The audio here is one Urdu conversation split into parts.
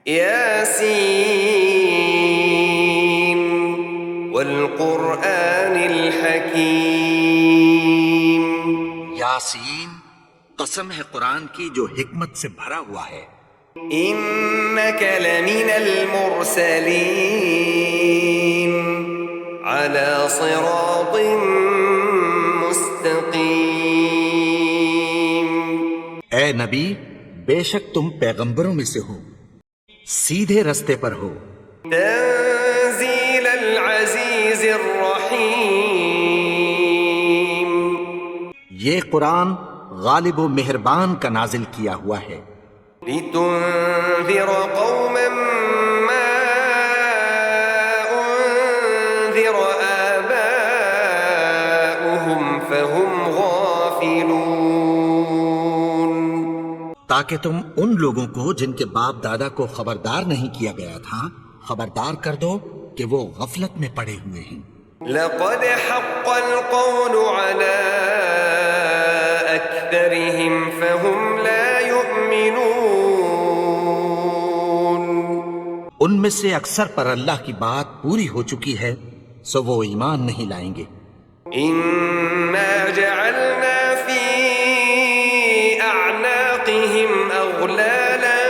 یاسین والقرآن الحکیم. یاسین، قسم ہے قرآن کی جو حکمت سے بھرا ہوا ہے. انک لمن المرسلین علی صراط مستقیم. اے نبی، بے شک تم پیغمبروں میں سے ہو، سیدھے رستے پر ہو. تنزیل العزیز الرحیم. یہ قرآن غالب و مہربان کا نازل کیا ہوا ہے. لتنذر قوما ما انذر آباؤهم فهم غافلون. تاکہ تم ان لوگوں کو جن کے باپ دادا کو خبردار نہیں کیا گیا تھا خبردار کر دو کہ وہ غفلت میں پڑے ہوئے ہیں. لقد حق القول على أكثرهم فهم لا يؤمنون. ان میں سے اکثر پر اللہ کی بات پوری ہو چکی ہے سو وہ ایمان نہیں لائیں گے. إنا جعلنا في أعناقهم أغلالا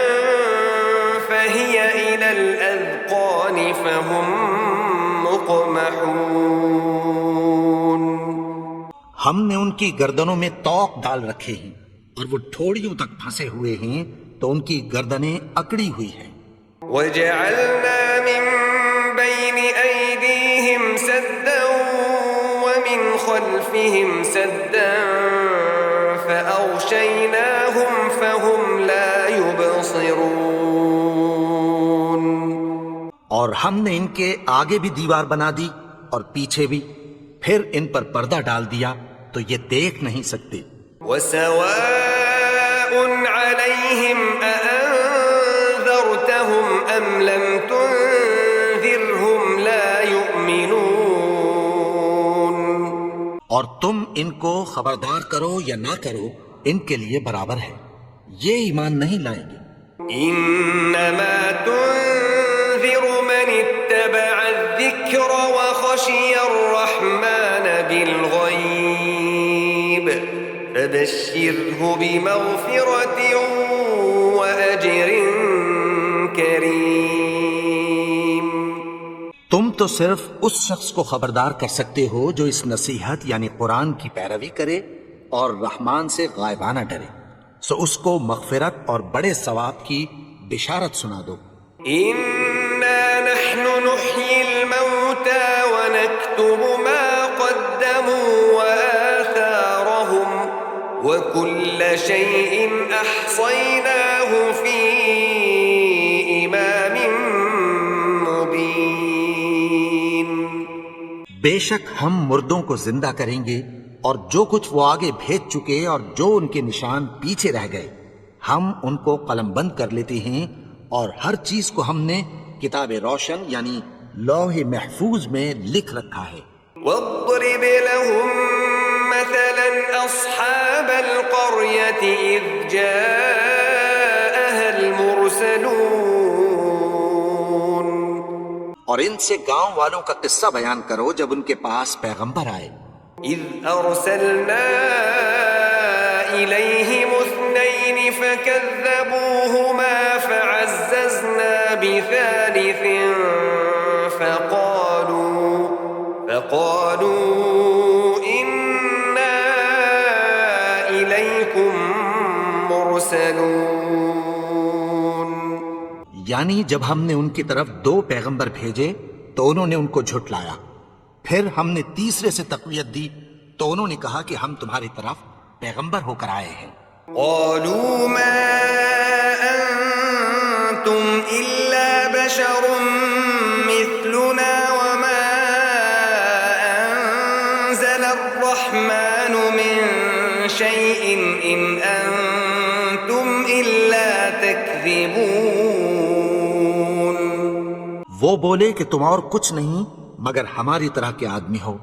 فهي إلى الأذقان فهم مقمحون. ہم نے ان کی گردنوں میں طوق ڈال رکھے ہیں اور وہ ٹھوڑیوں تک پھنسے ہوئے ہیں تو ان کی گردنیں اکڑی ہوئی ہیں. وجعلنا من بين أيديهم سدا ومن خلفهم سدا فأغشيناهم فهم لا يبصرون. اور ہم نے ان کے آگے بھی دیوار بنا دی اور پیچھے بھی، پھر ان پر پردہ ڈال دیا تو یہ دیکھ نہیں سکتے. وسواء عليهم أأنذرتهم أم لم تنذرهم لا يؤمنون. اور تم ان کو خبردار کرو یا نہ کرو ان کے لیے برابر ہے، یہ ایمان نہیں لائیں گے. إنما تنذر من اتبع الذكر وخشي الرحمن بالغيب فبشره بمغفرة وأجر كريم. تم تو صرف اس شخص کو خبردار کر سکتے ہو جو اس نصیحت یعنی قرآن کی پیروی کرے اور رحمان سے غائبانہ ڈرے، سو اس کو مغفرت اور بڑے ثواب کی بشارت سنا دو. إنا نحن نحيي الموتى ونكتب ما قدموا وآثارهم وكل شيء أحصيناه في إمام مبين. بے شک ہم مردوں کو زندہ کریں گے اور جو کچھ وہ آگے بھیج چکے اور جو ان کے نشان پیچھے رہ گئے ہم ان کو قلم بند کر لیتے ہیں، اور ہر چیز کو ہم نے کتاب روشن یعنی لوح محفوظ میں لکھ رکھا ہے. واضرب لهم مثلا أصحاب القرية إذ جاءها المرسلون. اور ان سے گاؤں والوں کا قصہ بیان کرو جب ان کے پاس پیغمبر آئے. إذ أرسلنا إليهم اثنين فكذبوهما فعززنا بثالث فقالوا إنا إليكم مرسلون. یعنی جب ہم نے ان کی طرف 2 پیغمبر بھیجے تو انہوں نے ان کو جھٹلایا، پھر ہم نے تیسرے سے تقویت دی تو انہوں نے کہا کہ ہم تمہاری طرف پیغمبر ہو کر آئے ہیں. قالوا ما أنتم إلا بشر مثلنا وما أنزل الرحمن من شيء إن أنتم إلا تكذبون. وہ بولے کہ تم اور کچھ نہیں مگر ہماری طرح کے آدمی ہو،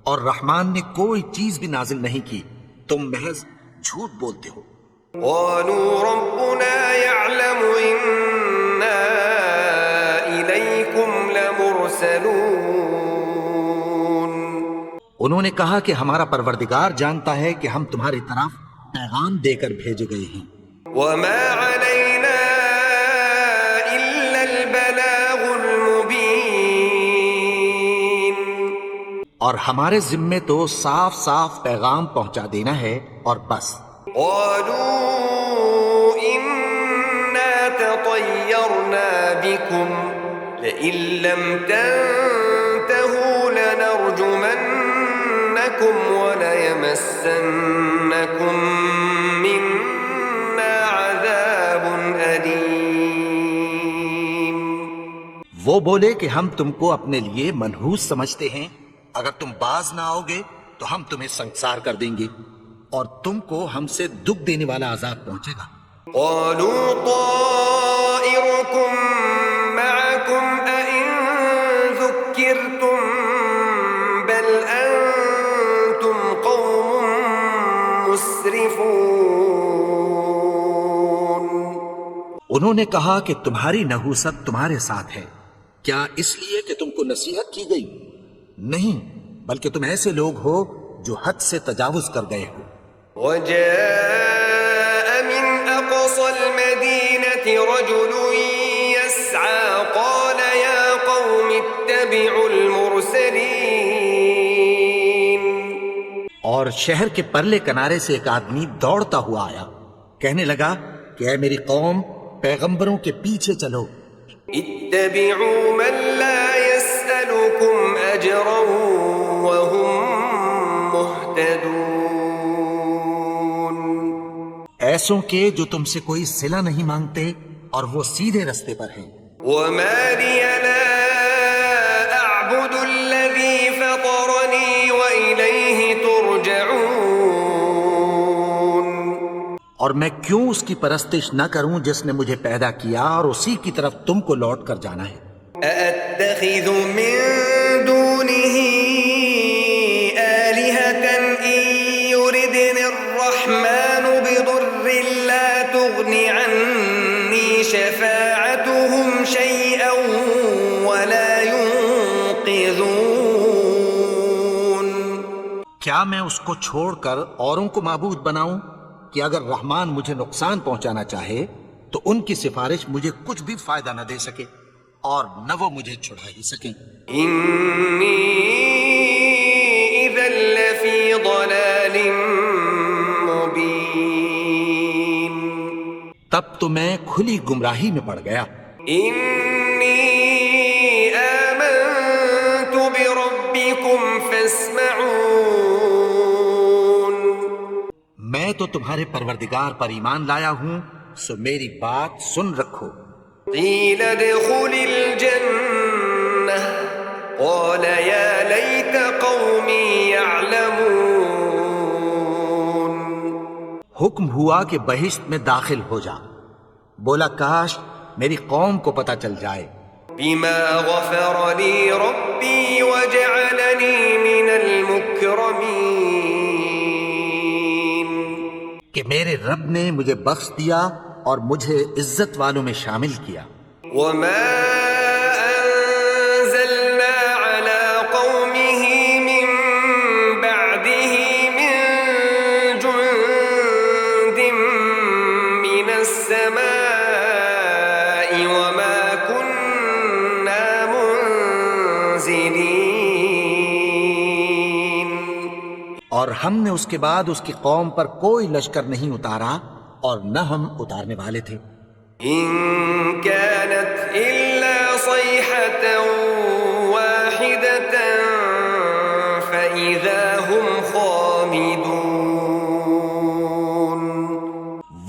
اور رحمان نے کوئی چیز بھی نازل نہیں کی، تم محض جھوٹ بولتے ہو. قالوا ربنا يعلم إنا انہوں نے کہا کہ ہمارا پروردگار جانتا ہے کہ ہم تمہاری طرف پیغام دے کر بھیجے گئے ہیں، وما علينا إلا البلاغ المبين. اور ہمارے ذمے تو صاف صاف پیغام پہنچا دینا ہے اور بس. قالوا إنا تطيرنا بكم لئن لم تنتهوا لنرجمنكم وليمسنكم منا عذاب أليم. وہ بولے کہ ہم تم کو اپنے لیے منحوس سمجھتے ہیں، اگر تم باز نہ آؤ گے تو ہم تمہیں سنسار کر دیں گے اور تم کو ہم سے دکھ دینے والا عذاب پہنچے گا. قالوا طائركم معكم أئن ذكرتم بل أنتم قوم مسرفون. انہوں نے کہا کہ تمہاری نحوست تمہارے ساتھ ہے، کیا اس لیے کہ تم کو نصیحت کی گئی؟ نہیں، بلکہ تم ایسے لوگ ہو جو حد سے تجاوز کر گئے ہو. وجاء من أقصى المدينة رجل يسعى قال يا قوم اتبعوا المرسلين. اور شہر کے پرلے کنارے سے ایک آدمی دوڑتا ہوا آیا، کہنے لگا کہ اے میری قوم، پیغمبروں کے پیچھے چلو. اتبعوا من لا يسألكم أجرا وهم مهتدون. ایسوں کے جو تم سے کوئی صلہ نہیں مانگتے اور وہ سیدھے رستے پر ہیں. وما لي لا أعبد الذي فطرني وإليه ترجعون. اور میں کیوں اس کی پرستش نہ کروں جس نے مجھے پیدا کیا اور اسی کی طرف تم کو لوٹ کر جانا ہے. أأتخذ من دونه آلهة إن يردني الرحمن بضر لا تغن عني شفاعتهم شيئا ولا ينقذون. کیا میں اس کو چھوڑ کر اوروں کو معبود بناؤں کہ اگر رحمان مجھے نقصان پہنچانا چاہے تو ان کی سفارش مجھے کچھ بھی فائدہ نہ دے سکے اور نہ وہ مجھے چھڑا ہی سکیں. إني إذا لفي ضلال مبين. تب تو میں کھلی گمراہی میں پڑ گیا. إني آمنت بربكم فاسمعون. میں تو تمہارے پروردگار پر ایمان لایا ہوں، سو میری بات سن رکھو. قيل ادخل الجنة قال يا ليت قومي يعلمون. حکم ہوا کہ بہشت میں داخل ہو جا. بولا کاش میری قوم کو پتہ چل جائے. بما غفر لي ربي وجعلني من المكرمين. کہ میرے رب نے مجھے بخش دیا اور مجھے عزت والوں میں شامل کیا. وما أنزلنا على قومه من بعده من جند من السماء وما كنا منزلين. اور ہم نے اس کے بعد اس کی قوم پر کوئی لشکر نہیں اتارا اور نہ ہم اتارنے والے تھے. إن كانت إلا صيحة واحدة فإذا هم خامدون.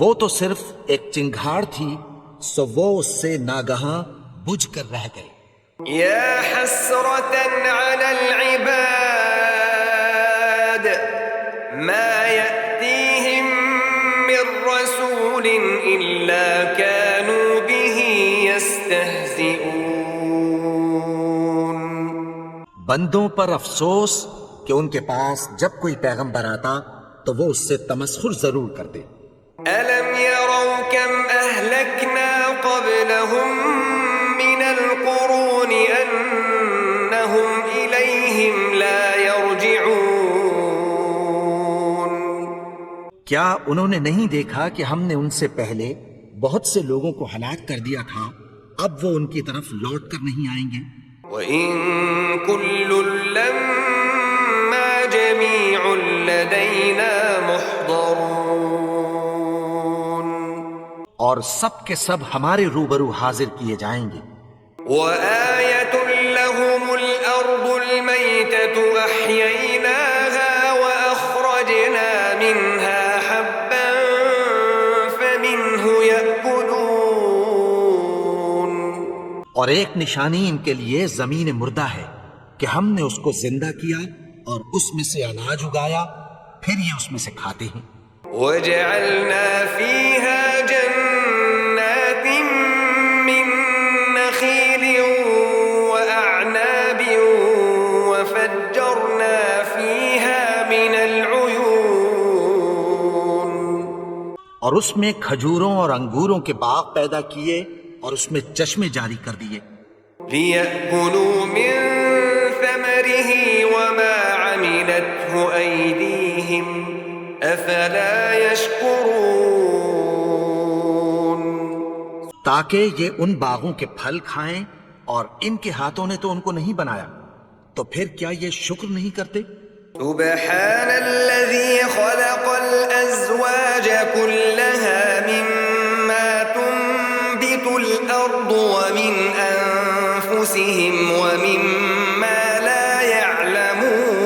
وہ تو صرف ایک چنگھاڑ تھی، سو وہ اس سے ناگہاں بجھ کر رہ گئے. يا حسرة على العباد ما يأتيهم من رسول إلا كانوا به يستهزئون. بندوں پر افسوس کہ ان کے پاس جب کوئی پیغمبر آتا تو وہ اس سے تمسخر ضرور کرتے. ألم يروا كم أهلكنا قبلهم من القرون أنهم إليهم لا يرجعون. کیا انہوں نے نہیں دیکھا کہ ہم نے ان سے پہلے بہت سے لوگوں کو ہلاک کر دیا تھا، اب وہ ان کی طرف لوٹ کر نہیں آئیں گے؟ وَإِن كُلٌّ لَّمَّا جَمِيعٌ لَّدَيْنَا مُحْضَرُونَ، اور سب کے سب ہمارے روبرو حاضر کیے جائیں گے۔ وَآيَةٌ لَّهُمُ الْأَرْضُ الْمَيْتَةُ أَحْيَيْنَاهَا وَأَخْرَجْنَا مِنْهَا حَبًّا فَمِنْهُ يَأْكُلُونَ، اور ایک نشانی ان کے لیے زمین مردہ ہے کہ ہم نے اس کو زندہ کیا اور اس میں سے اناج اگایا، پھر یہ اس میں سے کھاتے ہیں۔ وَجَعَلْنَا فِيهَا جَنَّاتٍ مِّن نَّخِيلٍ وَأَعْنَابٍ وَفَجَّرْنَا فِيهَا مِنَ الْعُيُونِ، اور اس میں کھجوروں اور انگوروں کے باغ پیدا کیے اور اس میں چشمے جاری کر دیے، لِيَأْكُلُوا مِن ثَمَرِهِ وَمَا عَمِلَتْهُ أَيْدِيهِمْ أَفَلَا يَشْكُرُونَ، تاکہ یہ ان باغوں کے پھل کھائیں، اور ان کے ہاتھوں نے تو ان کو نہیں بنایا، تو پھر کیا یہ شکر نہیں کرتے؟ سبحان الذي خلق الأزواج كلها مما تنبت الأرض ومن أنفسهم ومما لا يعلمون،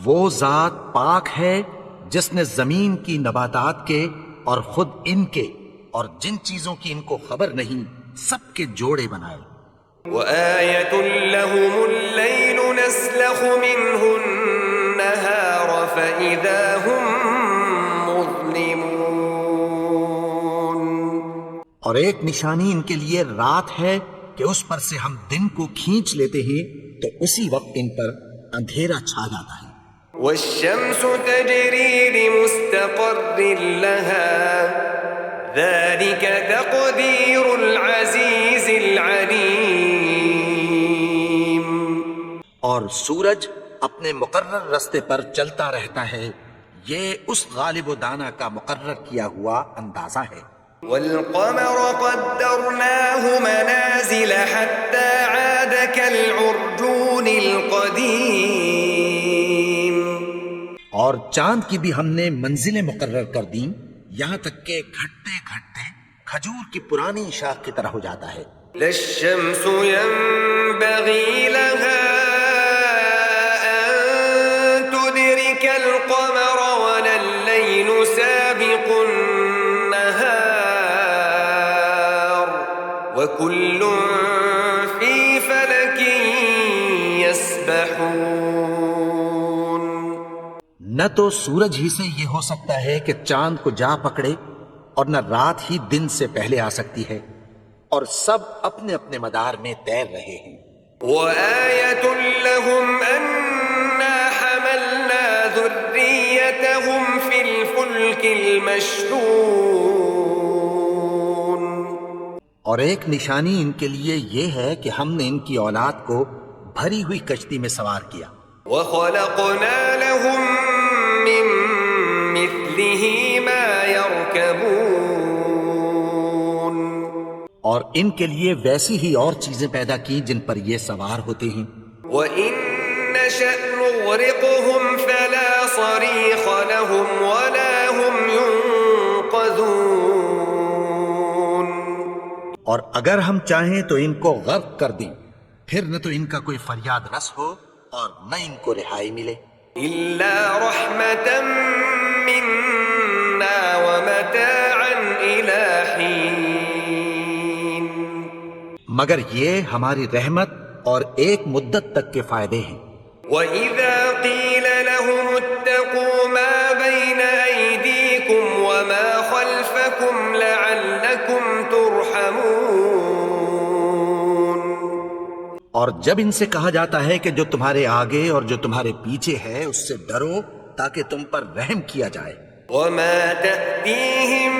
وہ ذات پاک ہے جس نے زمین کی نباتات کے اور خود ان کے اور جن چیزوں کی ان کو خبر نہیں سب کے جوڑے بنائے۔ وآية لهم الليل نسلخ منه النهار فإذا هم مظلمون، اور ایک نشانی ان کے لیے رات ہے کہ اس پر سے ہم دن کو کھینچ لیتے ہیں تو اسی وقت ان پر اندھیرا چھا جاتا ہے۔ والشمس تجري لمستقر لها ذلك تقدير العزيز العليم، اور سورج اپنے مقرر رستے پر چلتا رہتا ہے، یہ اس غالب و دانا کا مقرر کیا ہوا اندازہ ہے۔ والقمر قدرناه منازل حتى عاد كالعرجون القديم، اور چاند کی بھی ہم نے منزلیں مقرر کر دیں، یہاں تک کہ گھٹتے گھٹتے کھجور کی پرانی شاخ کی طرح ہو جاتا ہے۔ لا الشمس ينبغي لها أن تدرك القمر ولا الليل سابق النهار وكل في فلك يسبحون، نہ تو سورج ہی سے یہ ہو سکتا ہے کہ چاند کو جا پکڑے، اور نہ رات ہی دن سے پہلے آ سکتی ہے، اور سب اپنے اپنے مدار میں تیر رہے ہیں۔ وآية لهم أنا حملنا ذريتهم في الفلك المشحون، اور ایک نشانی ان کے لیے یہ ہے کہ ہم نے ان کی اولاد کو بھری ہوئی کشتی میں سوار کیا، وخلقنا لهم من مثله ما يركبون، اور ان کے لیے ویسی ہی اور چیزیں پیدا کی جن پر یہ سوار ہوتے ہیں۔ وإن نشأ نغرقهم فلا صريخ لهم ولا هم ينقذون، اور اگر ہم چاہیں تو ان کو غرق کر دیں، پھر نہ تو ان کا کوئی فریاد رس ہو اور نہ ان کو رہائی ملے۔ إلا رحمة منا ومتاعا إلى حين، مگر یہ ہماری رحمت اور ایک مدت تک کے فائدے ہیں۔ وإذا قيل لهم اتقوا ما بين أيديكم وما خلفكم لعلكم ترحمون، اور جب ان سے کہا جاتا ہے کہ جو تمہارے آگے اور جو تمہارے پیچھے ہے اس سے ڈرو تاکہ تم پر رحم کیا جائے۔ وما تأتيهم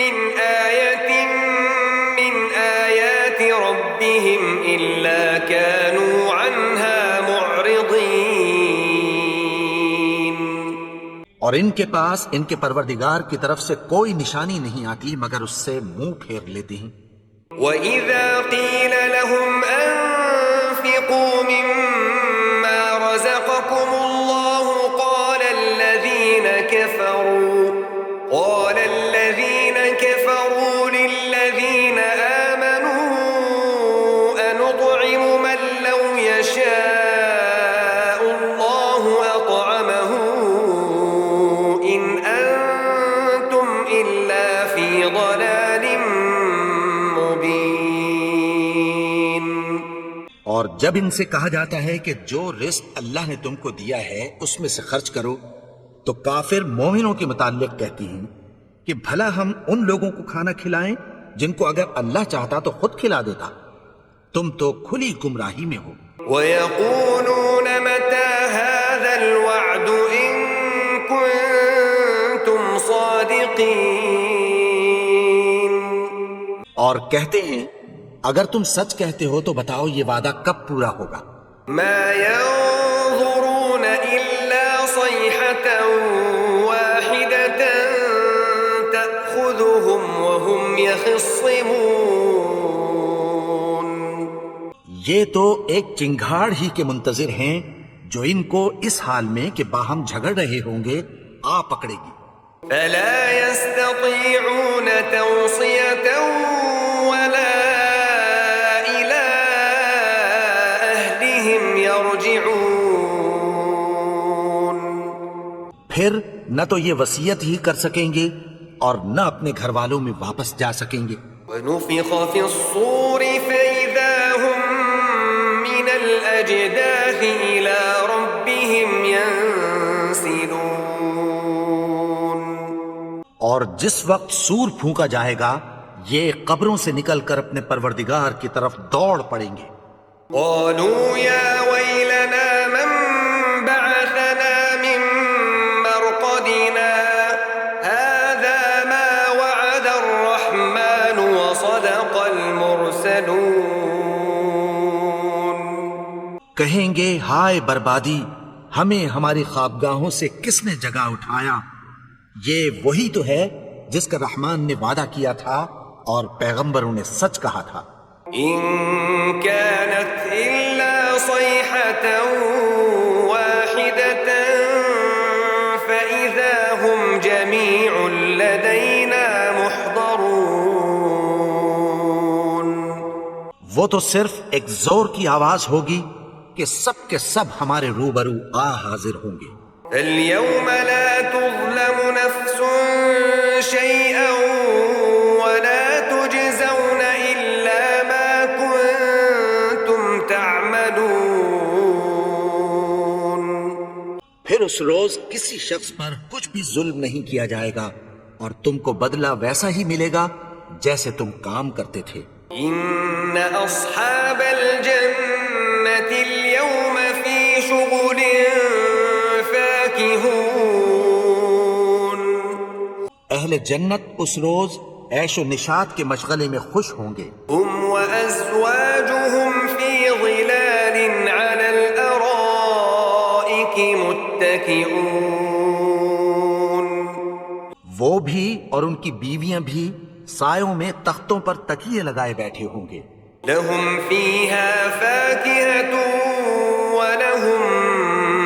من آية من آيات ربهم إلا كانوا عنها معرضين، اور ان کے پاس ان کے پروردگار کی طرف سے کوئی نشانی نہیں آتی مگر اس سے منہ پھیر لیتے ہیں۔ وَإِذَا قِيلَ لَهُمْ أَنفِقُوا مِمَّا رَزَقَكُمُ اللَّهُ قَالَ الَّذِينَ كَفَرُوا لِلَّذِينَ آمَنُوا أَنُطْعِمُ مَن لَّوْ يَشَاءُ اللَّهُ أَطْعَمَهُ إِنْ أَنتُمْ إِلَّا فِي ضَلَالٍ مُّبِينٍ۔ اور جب ان سے کہا جاتا ہے کہ جو رزق اللہ نے تم کو دیا ہے اس میں سے خرچ کرو، تو کافر مومنوں کے متعلق کہتی ہیں کہ بھلا ہم ان لوگوں کو کھانا کھلائیں جن کو اگر اللہ چاہتا تو خود کھلا دیتا، تم تو کھلی گمراہی میں ہو۔ وَيَقُولُونَ مَتَى هَذَا الْوَعْدُ إِن كُنتُمْ صَادِقِينَ۔ اور کہتے ہیں اگر تم سچ کہتے ہو تو بتاؤ یہ وعدہ کب پورا ہوگا؟ مَا يَنظُرُونَ إِلَّا صَيْحَةً وَاحِدَةً تَأْخُذُهُمْ وَهُمْ يَخِصِّمُونَ۔ یہ تو ایک چنگھاڑ ہی کے منتظر ہیں جو ان کو اس حال میں کہ باہم جھگڑ رہے ہوں گے آ پکڑے گی۔ فَلَا يَسْتَطِيعُونَ تَوْصِيَةً وَلَا إِلَىٰ أَهْلِهِمْ يَرْجِعُونَ۔ پھر نہ تو یہ وصیت ہی کر سکیں گے اور نہ اپنے گھر والوں میں واپس جا سکیں گے۔ وَنُفِخَ فِي الصُّورِ فَإِذَا هُم مِّنَ الْأَجْدَاثِ إِلَىٰ رَبِّهِمْ يَنسِلُونَ۔ اور جس وقت سور پھونکا جائے گا یہ قبروں سے نکل کر اپنے پروردگار کی طرف دوڑ پڑیں گے۔ قَالُوا يَا وَيْلَنَا مَن بَعَثَنَا مِن مَّرْقَدِنَا هَٰذَا مَا وَعَدَ الرَّحْمَٰنُ وَصَدَقَ الْمُرْسَلُونَ۔ کہیں گے ہائے بربادی، ہمیں ہماری خوابگاہوں سے کس نے جگا اٹھایا؟ یہ وہی تو ہے جس کا رحمان نے وعدہ کیا تھا اور پیغمبروں نے سچ کہا تھا۔ إِن كَانَتْ إِلَّا صَيْحَةً وَاحِدَةً فَإِذَا هُمْ جَمِيعٌ لَدَيْنَا مُحْضَرُونَ۔ وہ تو صرف ایک زور کی آواز ہوگی کہ سب کے سب ہمارے روبرو آ حاضر ہوں گے۔ فَالْيَوْمَ لَا تُظْلَمُ نَفْسٌ شَيْئًا وَلَا تُجْزَوْنَ إِلَّا مَا كُنتُمْ تَعْمَلُونَ۔ پھر اس روز کسی شخص پر کچھ بھی ظلم نہیں کیا جائے گا اور تم کو بدلہ ویسا ہی ملے گا جیسے تم کام کرتے تھے۔ إِنَّ أَصْحَابَ الْجَنَّةِ الْيَوْمَ فِي شُغُلٍ فَاكِهُونَ۔ اہل جنت اس روز عیش و نشاط کے مشغلے میں خوش ہوں گے۔ هُمْ وَأَزْوَاجُهُمْ فِي ظِلَالٍ عَلَى الْأَرَائِكِ مُتَّكِئُونَ۔ وہ بھی اور ان کی بیویاں بھی سایوں میں تختوں پر تکیے لگائے بیٹھے ہوں گے۔ لَهُمْ فِيهَا فَاكِهَةٌ وَلَهُمْ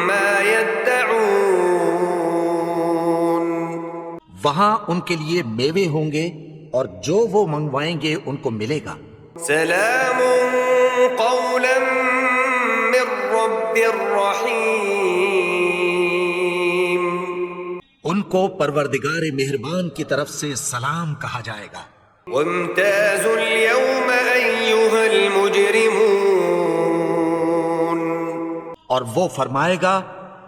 مَا يَدَّعُونَ۔ وہاں ان کے لیے میوے ہوں گے اور جو وہ منگوائیں گے ان کو ملے گا۔ سلام قولا من رب رحیم۔ ان کو پروردگار مہربان کی طرف سے سلام کہا جائے گا۔ وامتازوا اليوم ایھا المجرمون۔ اور وہ فرمائے گا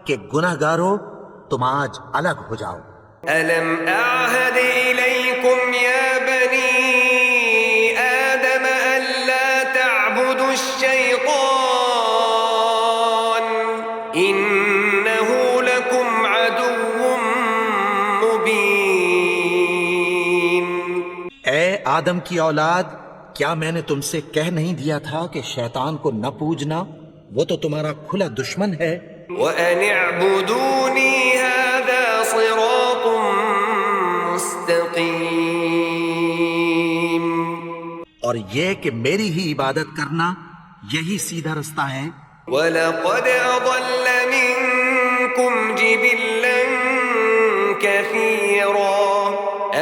کہ گناہگارو تم آج الگ ہو جاؤ۔ ألم أعهد إليكم يا بني آدم ألا تعبدوا الشيطان إنه لكم عدو مبين۔ اے آدم کی اولاد، کیا میں نے تم سے کہہ نہیں دیا تھا کہ شیطان کو نہ پوجنا، وہ تو تمہارا کھلا دشمن ہے۔ وأن اعبدوني هذا صراط مستقیم. اور یہ کہ میری ہی عبادت کرنا یہی سیدھا رستہ ہے. وَلَقَدْ أَضَلَّ مِنكُمْ جِبِلًّا كَثِيرًا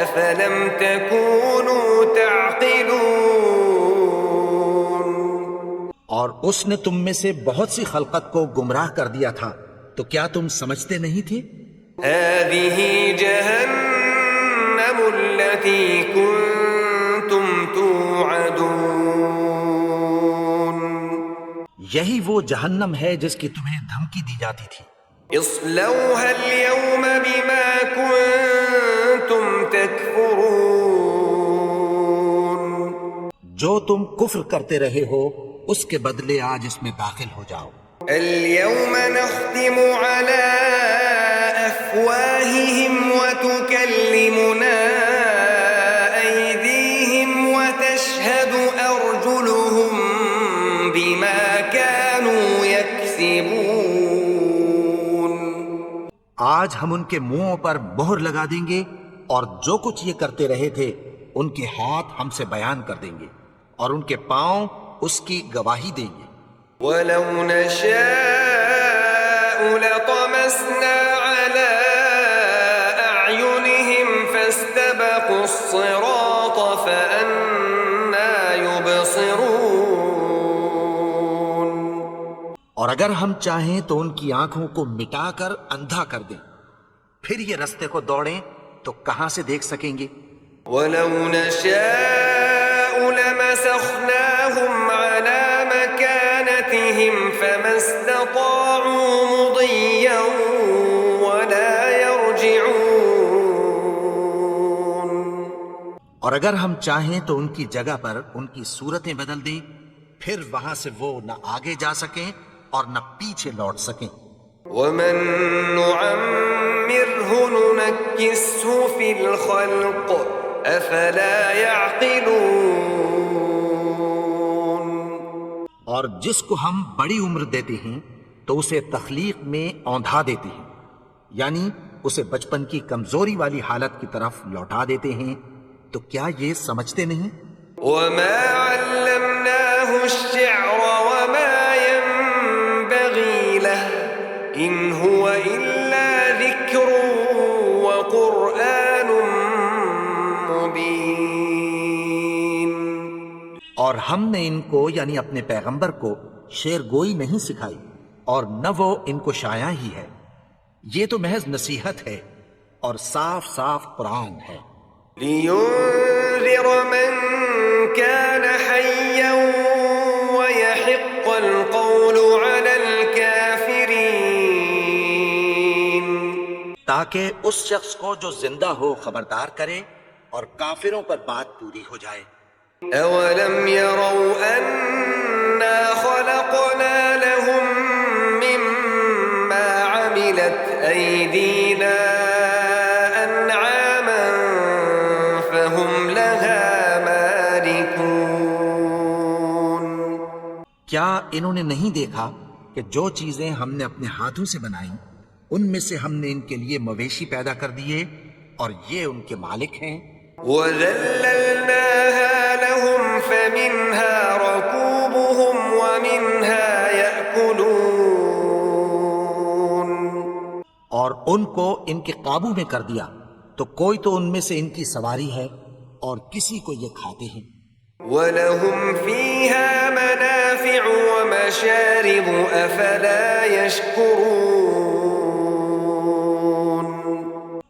أَفَلَمْ تَكُونُوا تَعْقِلُونَ. اور اس نے تم میں سے بہت سی خلقت کو گمراہ کر دیا تھا، تو کیا تم سمجھتے نہیں تھے؟ هَذِهِ جَهَنَّمُ الَّتِي كُنتُمْ تُوعَدُونَ. یہی وہ جہنم ہے جس کی تمہیں دھمکی دی جاتی تھی. اصلوها اليوم بما كنتم تكفرون. جو تم کفر کرتے رہے ہو اس کے بدلے آج اس میں داخل ہو جاؤ. اليوم نختم على أفواههم وتكلمنا أيديهم وتشهد أرجلهم بما كانوا يكسبون. آج ہم ان کے منہوں پر مہر لگا دیں گے اور جو کچھ یہ کرتے رہے تھے ان کے ہاتھ ہم سے بیان کر دیں گے اور ان کے پاؤں اس کی گواہی دیں گے. ولو نشاء لطمسنا على أعينهم فاستبقوا الصراط فأنى يبصرون. اور اگر ہم چاہیں تو ان کی آنکھوں کو مٹا کر اندھا کر دیں، پھر یہ رستے کو دوڑیں تو کہاں سے دیکھ سکیں گے. ولو نشاء لمسخناهم على مكانتهم فما استطاعوا مضيا ولا يرجعون. اور اگر ہم چاہیں تو ان کی جگہ پر ان کی صورتیں بدل دیں، پھر وہاں سے وہ نہ آگے جا سکیں اور نہ پیچھے لوٹ سکیں. ومن نعمره ننكسه في الخلق افلا يعقلون. اور جس کو ہم بڑی عمر دیتے ہیں تو اسے تخلیق میں اوندھا دیتے ہیں، یعنی اسے بچپن کی کمزوری والی حالت کی طرف لوٹا دیتے ہیں. تو کیا یہ سمجھتے نہیں؟ وما علمناه الشعر وما ينبغي له ان هو الا ذكر وقرآن مبين. اور ہم نے ان کو یعنی اپنے پیغمبر کو شعر گوئی نہیں سکھائی اور نہ وہ ان کو شاعری ہی ہے، یہ تو محض نصیحت ہے اور صاف صاف قرآن ہے. لينذر من كان حيا ويحق القول على الكافرين. تاکہ اس شخص کو جو زندہ ہو خبردار کرے اور کافروں پر بات پوری ہو جائے. أولم يروا أنا خلقنا لهم مما عملت أيدينا أنعاما فهم لها مالكون. کیا انہوں نے نہیں دیکھا کہ جو چیزیں ہم نے اپنے ہاتھوں سے بنائیں ان میں سے ہم نے ان کے لیے مویشی پیدا کر دیے اور یہ ان کے مالک ہیں. وَذَلَّلْنَاهَا لَهُمْ فَمِنْهَا رَكُوبُهُمْ وَمِنْهَا يَأْكُلُونَ. اور ان کو ان کے قابو میں کر دیا تو کوئی تو ان میں سے ان کی سواری ہے اور کسی کو یہ کھاتے ہیں. وَلَهُمْ فِيهَا مَنَافِعُ وَمَشَارِبُ أَفَلَا يَشْكُرُونَ.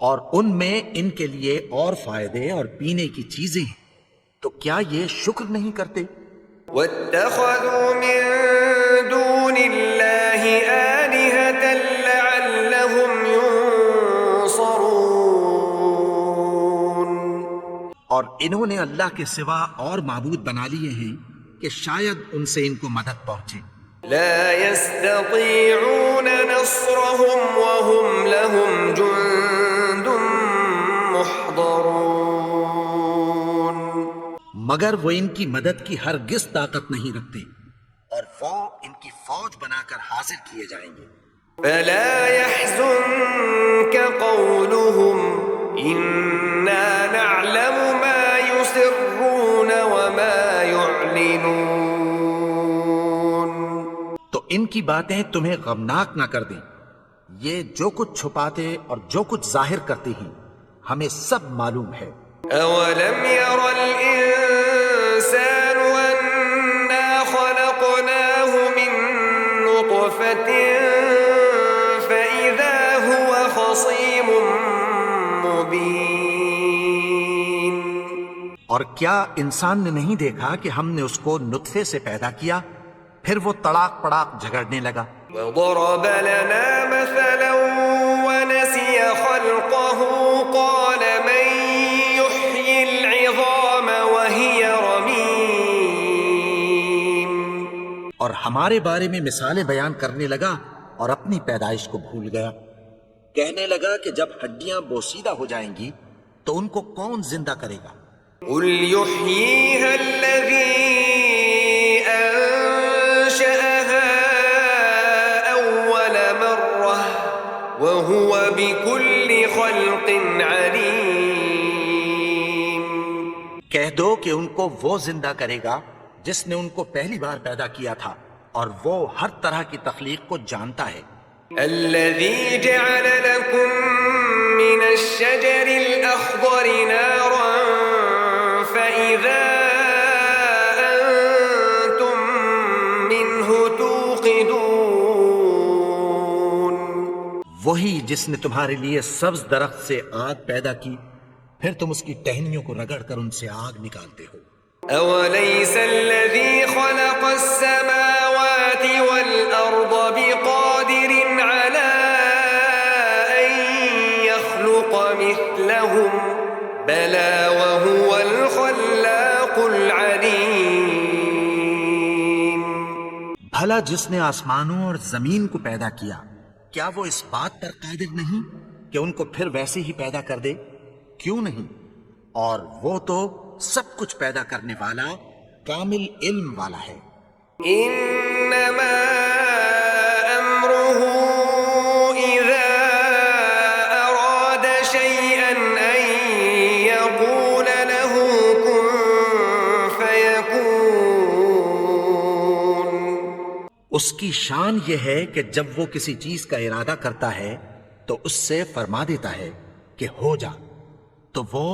اور ان میں ان کے لیے اور فائدے اور پینے کی چیزیں ہیں، تو کیا یہ شکر نہیں کرتے؟ وَاتَّخَذُوا مِن دُونِ اللَّهِ آلِهَةً لَعَلَّهُمْ يُنصَرُونَ. اور انہوں نے اللہ کے سوا اور معبود بنا لیے ہیں کہ شاید ان سے ان کو مدد پہنچے. لا يستطيعون نصرهم وهم لهم جند محضرون. مگر وہ ان کی مدد کی ہرگز طاقت نہیں رکھتے اور وہ ان کی فوج بنا کر حاضر کیے جائیں گے. فلا يحزنك قولهم إنا نعلم ما يسرون وما يعلنون. تو ان کی باتیں تمہیں غمناک نہ کر دیں. یہ جو کچھ چھپاتے اور جو کچھ ظاہر کرتے ہیں ہمیں سب معلوم ہے. أولم ير الإنسان أنا خلقناه من نطفة فإذا هو خصيم مبين. اور کیا انسان نے نہیں دیکھا کہ ہم نے اس کو نطفے سے پیدا کیا پھر وہ تڑاک پڑاک جھگڑنے لگا. وضرب لنا مثلا ونسي خلقه قال من يحيي العظام وهي رميم. اور ہمارے بارے میں مثالیں بیان کرنے لگا اور اپنی پیدائش کو بھول گیا. کہنے لگا کہ جب ہڈیاں بوسیدہ ہو جائیں گی تو ان کو کون زندہ کرے گا؟ قل يحييها الذي أنشأها أول مرة وهو بكل خلق عليم. کہہ دو کہ ان کو وہ زندہ کرے گا جس نے ان کو پہلی بار پیدا کیا تھا اور وہ ہر طرح کی تخلیق کو جانتا ہے. الذي جعل لكم من الشجر الأخضر نارا فإذا أنتم منه توقدون. وہی جس نے تمہارے لیے سبز درخت سے آگ پیدا کی پھر تم اس کی ٹہنیوں کو رگڑ کر ان سے آگ نکالتے ہو. أوليس الذي خلق السماوات والأرض بقادر على أن يخلق مثلهم بلى وهو الخلاق العليم. بھلا جس نے آسمانوں اور زمین کو پیدا کیا کیا وہ اس بات پر قادر نہیں کہ ان کو پھر ویسے ہی پیدا کر دے؟ کیوں نہیں؟ اور وہ تو سب کچھ پیدا کرنے والا کامل علم والا ہے. إنما أمره إذا أراد شيئا أن يقول له كن فيكون. اس کی شان یہ ہے کہ جب وہ کسی چیز کا ارادہ کرتا ہے تو اس سے فرما دیتا ہے کہ ہو جا تو وہ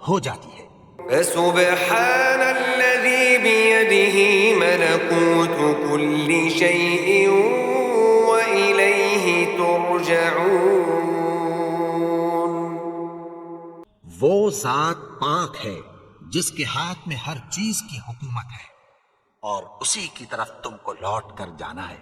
ہو جاتی ہے. فسبحان الذي بيده ملكوت كل شيء وإليه ترجعون. وہ ذات پاک ہے جس کے ہاتھ میں ہر چیز کی حکومت ہے اور اسی کی طرف تم کو لوٹ کر جانا ہے.